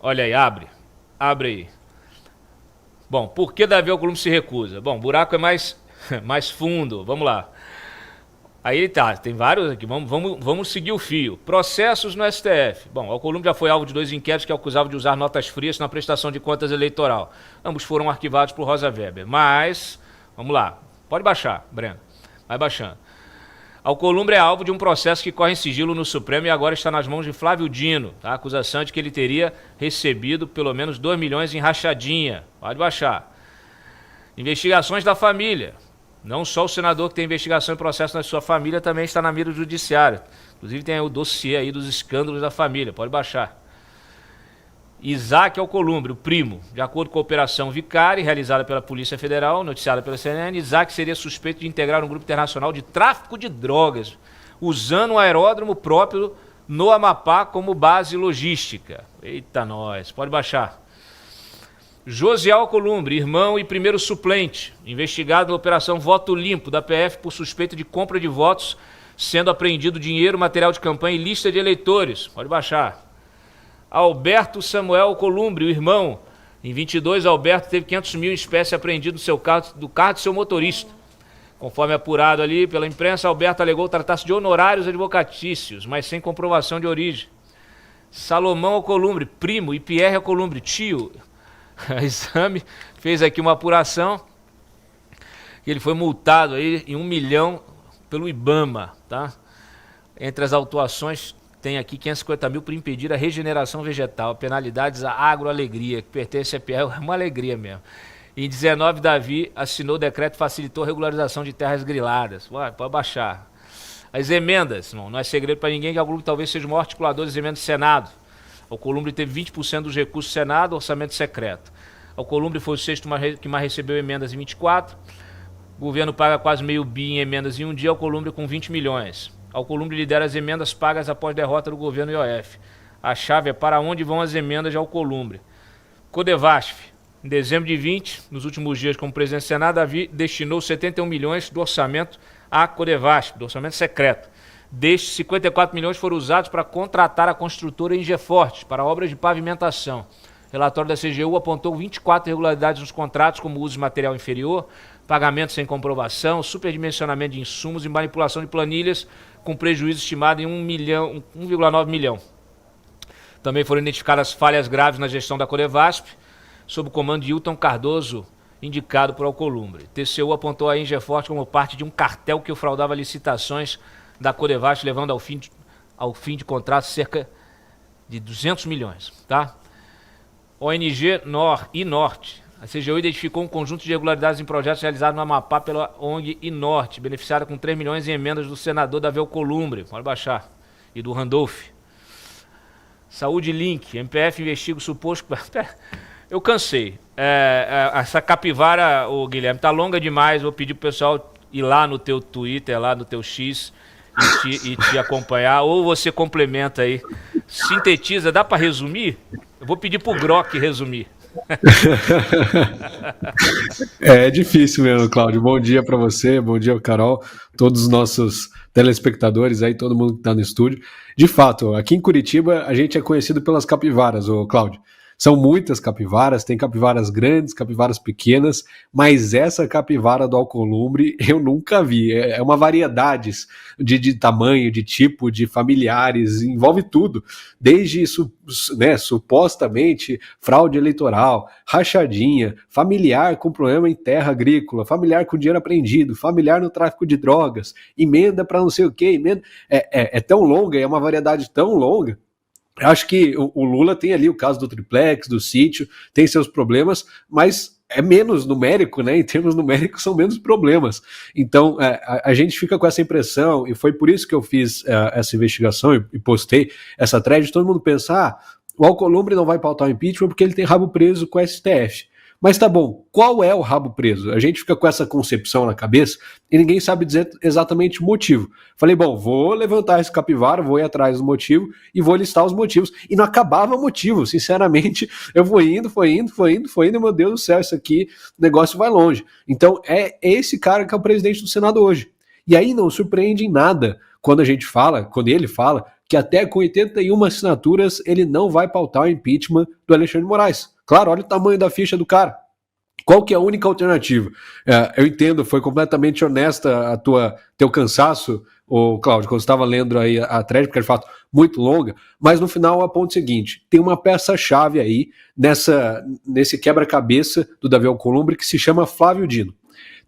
Olha aí, abre aí. Bom, por que Davi Alcolumbre se recusa? Bom, o buraco é mais fundo, vamos lá. Aí tá, tem vários aqui, vamos seguir o fio. Processos no STF. Bom, Alcolumbre já foi alvo de 2 inquéritos que acusavam de usar notas frias na prestação de contas eleitoral. Ambos foram arquivados por Rosa Weber. Mas, vamos lá, pode baixar, Breno, vai baixando. Alcolumbre é alvo de um processo que corre em sigilo no Supremo e agora está nas mãos de Flávio Dino. A acusação é de que ele teria recebido pelo menos 2 milhões em rachadinha. Pode baixar. Investigações da família. Não só o senador que tem investigação e processo na sua família também está na mira do judiciário. Inclusive tem o dossiê aí dos escândalos da família. Pode baixar. Isaac Alcolumbre, o primo. De acordo com a operação Vicari, realizada pela Polícia Federal, noticiada pela CNN, Isaac seria suspeito de integrar um grupo internacional de tráfico de drogas, usando um aeródromo próprio no Amapá como base logística. Eita nós, pode baixar. José Alcolumbre, irmão e primeiro suplente, investigado na Operação Voto Limpo da PF por suspeito de compra de votos, sendo apreendido dinheiro, material de campanha e lista de eleitores. Pode baixar. Alberto Samuel Alcolumbre, o irmão. Em 22, Alberto teve 500 mil em espécie apreendido do carro de seu motorista. Conforme apurado ali pela imprensa, Alberto alegou tratar-se de honorários advocatícios, mas sem comprovação de origem. Salomão Alcolumbre, primo, e Pierre Alcolumbre, tio. A Exame fez aqui uma apuração que ele foi multado aí em 1 milhão pelo IBAMA, tá? Entre as autuações tem aqui 550 mil por impedir a regeneração vegetal, penalidades à agroalegria, que pertence a Pierre, é uma alegria mesmo. Em 19, Davi assinou o decreto que facilitou a regularização de terras griladas. Pode baixar. As emendas, não é segredo para ninguém que Alcolumbre talvez seja o maior articulador das emendas do Senado. Alcolumbre teve 20% dos recursos do Senado, orçamento secreto. Alcolumbre foi o sexto que mais recebeu emendas em 24. O governo paga quase meio bi em emendas em um dia, Alcolumbre com 20 milhões. Alcolumbre lidera as emendas pagas após derrota do governo IOF. A chave é para onde vão as emendas de Alcolumbre. Codevasf. Em dezembro de 20, nos últimos dias como presidente do Senado, Davi destinou 71 milhões do orçamento à Codevasf, do orçamento secreto. Destes, 54 milhões foram usados para contratar a construtora Ingeforte para obras de pavimentação. O relatório da CGU apontou 24 irregularidades nos contratos, como uso de material inferior, pagamento sem comprovação, superdimensionamento de insumos e manipulação de planilhas, com prejuízo estimado em 1,9 milhão. Também foram identificadas falhas graves na gestão da Codevasf, sob o comando de Hilton Cardoso, indicado por Alcolumbre. TCU apontou a Ingeforte como parte de um cartel que fraudava licitações da Codevasf, levando ao fim de contrato cerca de 200 milhões. Tá? ONG e Norte. A CGU identificou um conjunto de irregularidades em projetos realizados no Amapá pela ONG e Norte, beneficiada com 3 milhões em emendas do senador Davi Alcolumbre, pode baixar, e do Randolph. Saúde Link, MPF investiga o suposto... Eu cansei. Essa capivara, Guilherme, tá longa demais, vou pedir pro pessoal ir lá no teu Twitter, lá no teu X, e te acompanhar, ou você complementa aí, sintetiza, dá para resumir? Eu vou pedir pro Grok resumir. É difícil mesmo, Cláudio. Bom dia para você, bom dia, Carol, todos os nossos telespectadores aí, todo mundo que está no estúdio. De fato, aqui em Curitiba a gente é conhecido pelas capivaras, Cláudio. São muitas capivaras, tem capivaras grandes, capivaras pequenas, mas essa capivara do Alcolumbre eu nunca vi. É uma variedade de tamanho, de tipo, de familiares, envolve tudo. Desde, supostamente, fraude eleitoral, rachadinha, familiar com problema em terra agrícola, familiar com dinheiro apreendido, familiar no tráfico de drogas, emenda para não sei o quê, emenda... É tão longa, é uma variedade tão longa. Eu acho que o Lula tem ali o caso do triplex, do sítio, tem seus problemas, mas é menos numérico, né? Em termos numéricos são menos problemas. Então a gente fica com essa impressão, e foi por isso que eu fiz essa investigação e postei essa thread, todo mundo pensa, o Alcolumbre não vai pautar o impeachment porque ele tem rabo preso com o STF. Mas tá bom, qual é o rabo preso? A gente fica com essa concepção na cabeça e ninguém sabe dizer exatamente o motivo. Falei, bom, vou levantar esse capivara, vou ir atrás do motivo e vou listar os motivos. E não acabava o motivo, sinceramente. Eu foi indo, e meu Deus do céu, isso aqui, o negócio vai longe. Então é esse cara que é o presidente do Senado hoje. E aí não surpreende em nada quando ele fala que até com 81 assinaturas ele não vai pautar o impeachment do Alexandre de Moraes. Claro, olha o tamanho da ficha do cara. Qual que é a única alternativa? Eu entendo, foi completamente honesta teu cansaço, Cláudio, quando você estava lendo aí a thread, porque é de fato muito longa, mas no final aponta o seguinte: tem uma peça-chave aí nesse quebra-cabeça do Davi Alcolumbre que se chama Flávio Dino.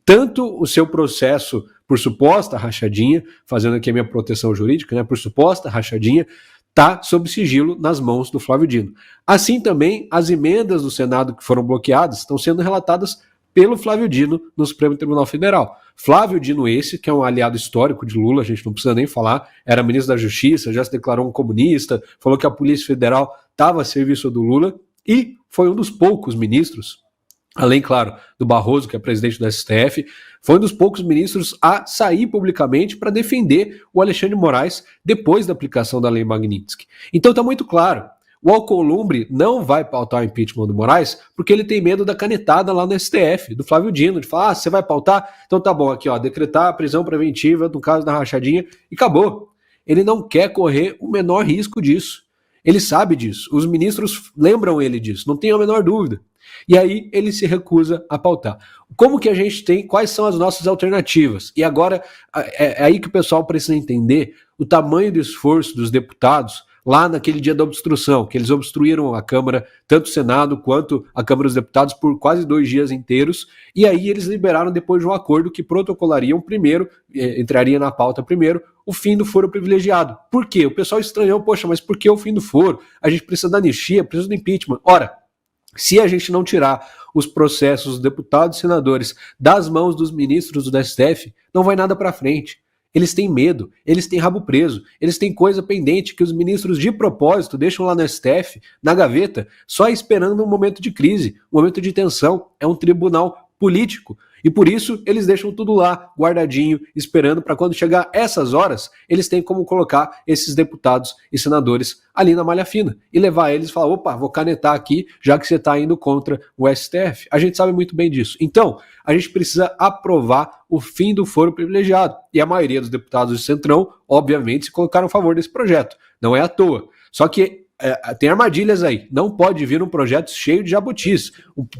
Tanto o seu processo por suposta rachadinha, fazendo aqui a minha proteção jurídica, né, por suposta rachadinha, está sob sigilo nas mãos do Flávio Dino. Assim também, as emendas do Senado que foram bloqueadas estão sendo relatadas pelo Flávio Dino no Supremo Tribunal Federal. Flávio Dino esse, que é um aliado histórico de Lula, a gente não precisa nem falar, era ministro da Justiça, já se declarou um comunista, falou que a Polícia Federal estava a serviço do Lula e foi um dos poucos ministros, além, claro, do Barroso, que é presidente do STF, foi um dos poucos ministros a sair publicamente para defender o Alexandre de Moraes depois da aplicação da Lei Magnitsky. Então está muito claro, o Alcolumbre não vai pautar o impeachment do Moraes porque ele tem medo da canetada lá no STF, do Flávio Dino, de falar, você vai pautar? Então tá bom, aqui ó, decretar a prisão preventiva no caso da rachadinha e acabou. Ele não quer correr o menor risco disso. Ele sabe disso, os ministros lembram ele disso, não tem a menor dúvida. E aí ele se recusa a pautar. Como que a gente tem, quais são as nossas alternativas? E agora é aí que o pessoal precisa entender o tamanho do esforço dos deputados lá naquele dia da obstrução, que eles obstruíram a Câmara, tanto o Senado quanto a Câmara dos Deputados por quase 2 dias inteiros, e aí eles liberaram depois de um acordo que protocolariam primeiro, entraria na pauta primeiro, o fim do foro privilegiado. Por quê? O pessoal estranhou, poxa, mas por que o fim do foro? A gente precisa da anistia, precisa do impeachment. Ora, se a gente não tirar os processos dos deputados e senadores das mãos dos ministros do STF, não vai nada para frente. Eles têm medo, eles têm rabo preso, eles têm coisa pendente que os ministros de propósito deixam lá no STF, na gaveta, só esperando um momento de crise, um momento de tensão. É um tribunal político. E por isso eles deixam tudo lá, guardadinho, esperando para quando chegar essas horas, eles têm como colocar esses deputados e senadores ali na malha fina e levar eles e falar, opa, vou canetar aqui, já que você está indo contra o STF. A gente sabe muito bem disso. Então, a gente precisa aprovar o fim do foro privilegiado. E a maioria dos deputados do Centrão, obviamente, se colocaram a favor desse projeto. Não é à toa. Só que tem armadilhas aí. Não pode vir um projeto cheio de jabutis,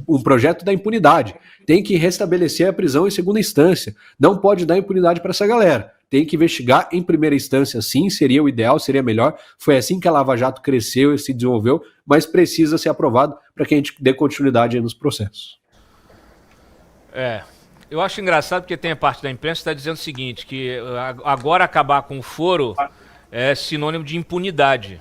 um projeto da impunidade. Tem que restabelecer a prisão em segunda instância. Não pode dar impunidade para essa galera. Tem que investigar em primeira instância, sim, seria o ideal, seria melhor. Foi assim que a Lava Jato cresceu e se desenvolveu, mas precisa ser aprovado para que a gente dê continuidade aí nos processos. Eu acho engraçado porque tem a parte da imprensa que está dizendo o seguinte, que agora acabar com o foro é sinônimo de impunidade.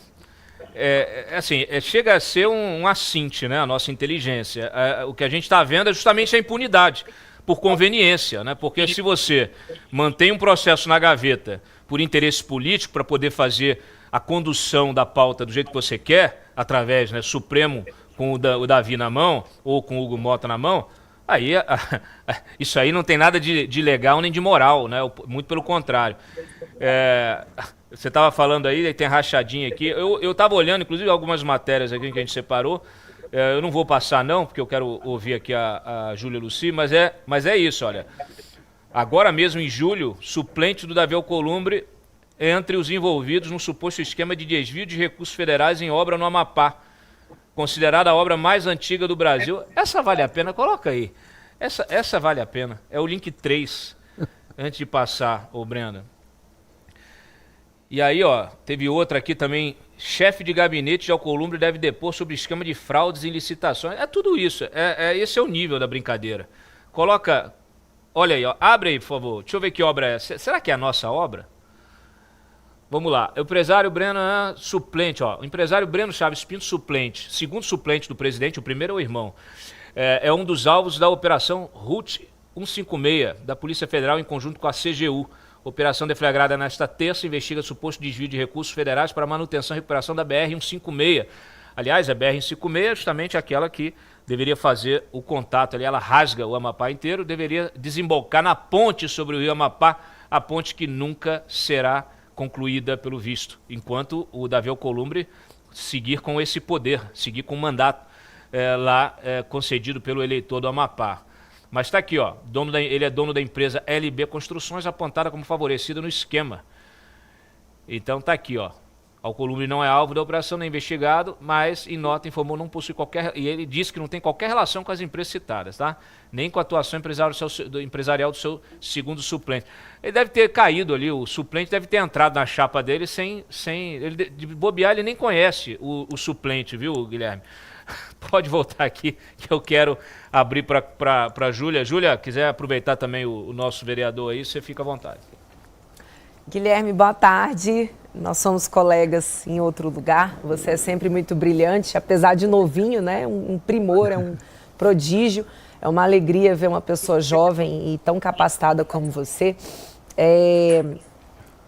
Chega a ser um assinte, né, a nossa inteligência. O que a gente está vendo é justamente a impunidade, por conveniência, né? Porque se você mantém um processo na gaveta por interesse político para poder fazer a condução da pauta do jeito que você quer, através, né, Supremo com o Davi na mão ou com o Hugo Mota na mão, aí isso aí não tem nada de legal nem de moral, né? Muito pelo contrário. Você estava falando aí tem rachadinha aqui. Eu estava olhando, inclusive, algumas matérias aqui que a gente separou. Eu não vou passar não, porque eu quero ouvir aqui a Júlia Lucy, mas é isso, olha. Agora mesmo, em julho, suplente do Davi Alcolumbre entre os envolvidos no suposto esquema de desvio de recursos federais em obra no Amapá, considerada a obra mais antiga do Brasil. Essa vale a pena? Coloca aí. Essa vale a pena. É o link 3, antes de passar, Brenda. E aí, ó, teve outra aqui também. Chefe de gabinete de Alcolumbre deve depor sobre esquema de fraudes em licitações. É tudo isso. Esse é o nível da brincadeira. Coloca. Olha aí, ó. Abre aí, por favor. Deixa eu ver que obra é essa. Será que é a nossa obra? Vamos lá. O empresário Breno suplente, ó. O empresário Breno Chaves Pinto, suplente. Segundo suplente do presidente, o primeiro é o irmão. É um dos alvos da operação RUT 156 da Polícia Federal em conjunto com a CGU. Operação deflagrada nesta terça investiga suposto desvio de recursos federais para manutenção e recuperação da BR-156. Aliás, a BR-156 é justamente aquela que deveria fazer o contato ali. Ela rasga o Amapá inteiro, deveria desembocar na ponte sobre o rio Amapá, a ponte que nunca será concluída pelo visto, enquanto o Davi Alcolumbre seguir com esse poder, seguir com o mandato concedido pelo eleitor do Amapá. Mas está aqui, ó, ele é dono da empresa LB Construções, apontada como favorecida no esquema. Então está aqui, ó. Alcolumbre não é alvo da operação, nem investigado, mas em nota informou não possui qualquer... E ele disse que não tem qualquer relação com as empresas citadas, tá? Nem com a atuação empresarial do seu segundo suplente. Ele deve ter caído ali, o suplente deve ter entrado na chapa dele sem ele, de bobear, ele nem conhece o suplente, viu, Guilherme? Pode voltar aqui, que eu quero abrir para a Júlia. Júlia, quiser aproveitar também o nosso vereador aí, você fica à vontade. Guilherme, boa tarde. Nós somos colegas em outro lugar. Você é sempre muito brilhante, apesar de novinho, né? Um primor, é um prodígio. É uma alegria ver uma pessoa jovem e tão capacitada como você.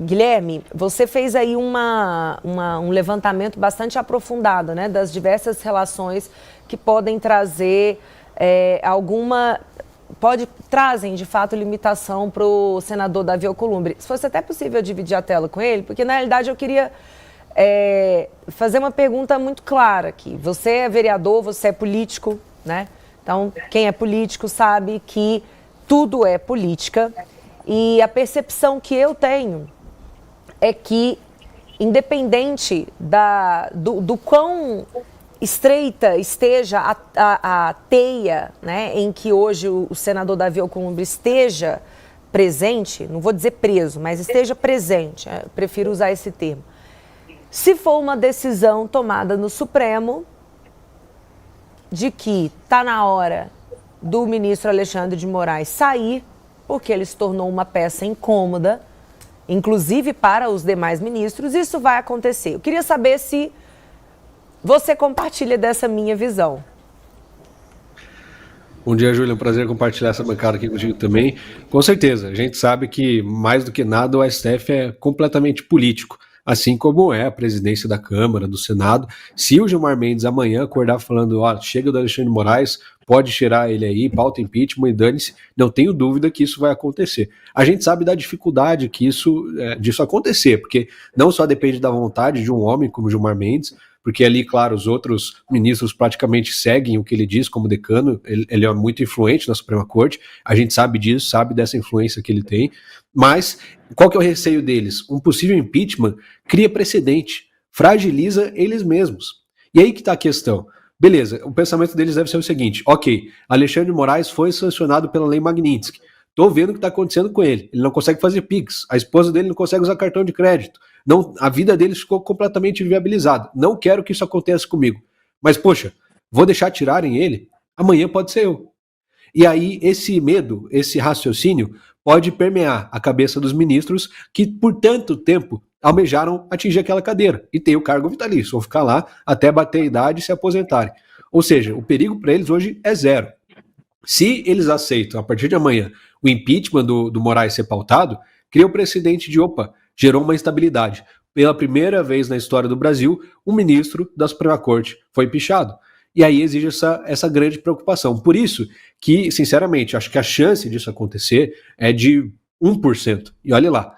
Guilherme, você fez aí um levantamento bastante aprofundado, né? Das diversas relações que podem trazer trazem, de fato, limitação para o senador Davi Alcolumbre. Se fosse até possível dividir a tela com ele, porque, na realidade, eu queria fazer uma pergunta muito clara aqui. Você é vereador, você é político, né? Então, quem é político sabe que tudo é política. E a percepção que eu tenho é que, independente do quão estreita esteja a teia, né, em que hoje o senador Davi Alcolumbre esteja presente, não vou dizer preso, mas esteja presente, prefiro usar esse termo. Se for uma decisão tomada no Supremo de que está na hora do ministro Alexandre de Moraes sair, porque ele se tornou uma peça incômoda, inclusive para os demais ministros, isso vai acontecer. Eu queria saber se você compartilha dessa minha visão. Bom dia, Júlia. É um prazer compartilhar essa bancada aqui contigo também. Com certeza, a gente sabe que, mais do que nada, o STF é completamente político, assim como é a presidência da Câmara, do Senado. Se o Gilmar Mendes amanhã acordar falando, chega do Alexandre de Moraes, pode tirar ele aí, pauta impeachment e dane-se, não tenho dúvida que isso vai acontecer. A gente sabe da dificuldade que disso acontecer, porque não só depende da vontade de um homem como Gilmar Mendes, porque ali, claro, os outros ministros praticamente seguem o que ele diz como decano, ele é muito influente na Suprema Corte, a gente sabe disso, sabe dessa influência que ele tem, mas qual que é o receio deles? Um possível impeachment cria precedente, fragiliza eles mesmos. E aí que está a questão. Beleza, o pensamento deles deve ser o seguinte, ok, Alexandre de Moraes foi sancionado pela Lei Magnitsky, estou vendo o que está acontecendo com ele não consegue fazer Pix, a esposa dele não consegue usar cartão de crédito, a vida deles ficou completamente inviabilizada, não quero que isso aconteça comigo, mas poxa, vou deixar tirarem ele, amanhã pode ser eu. E aí esse medo, esse raciocínio pode permear a cabeça dos ministros que por tanto tempo almejaram atingir aquela cadeira e ter o cargo vitalício, ou ficar lá até bater a idade e se aposentarem. Ou seja, o perigo para eles hoje é zero. Se eles aceitam, a partir de amanhã, o impeachment do Moraes ser pautado, cria o precedente de, gerou uma instabilidade. Pela primeira vez na história do Brasil, um ministro da Suprema Corte foi impeachado. E aí exige essa grande preocupação. Por isso que, sinceramente, acho que a chance disso acontecer é de 1%. E olha lá.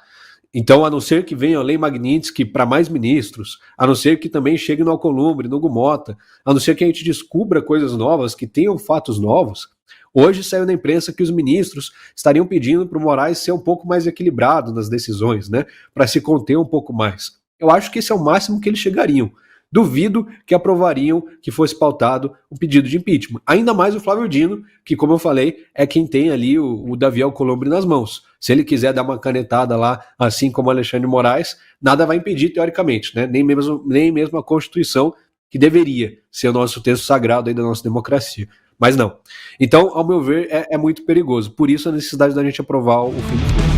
Então, a não ser que venha a Lei Magnitsky para mais ministros, a não ser que também chegue no Alcolumbre, no Gumota, a não ser que a gente descubra coisas novas, que tenham fatos novos, hoje saiu na imprensa que os ministros estariam pedindo para o Moraes ser um pouco mais equilibrado nas decisões, né, para se conter um pouco mais. Eu acho que esse é o máximo que eles chegariam. Duvido que aprovariam que fosse pautado o pedido de impeachment. Ainda mais o Flávio Dino, que, como eu falei, é quem tem ali o Davi Alcolumbre nas mãos. Se ele quiser dar uma canetada lá, assim como Alexandre de Moraes, nada vai impedir, teoricamente, né? Nem mesmo a Constituição, que deveria ser o nosso texto sagrado aí da nossa democracia. Mas não. Então, ao meu ver, é muito perigoso. Por isso a necessidade da gente aprovar o fim do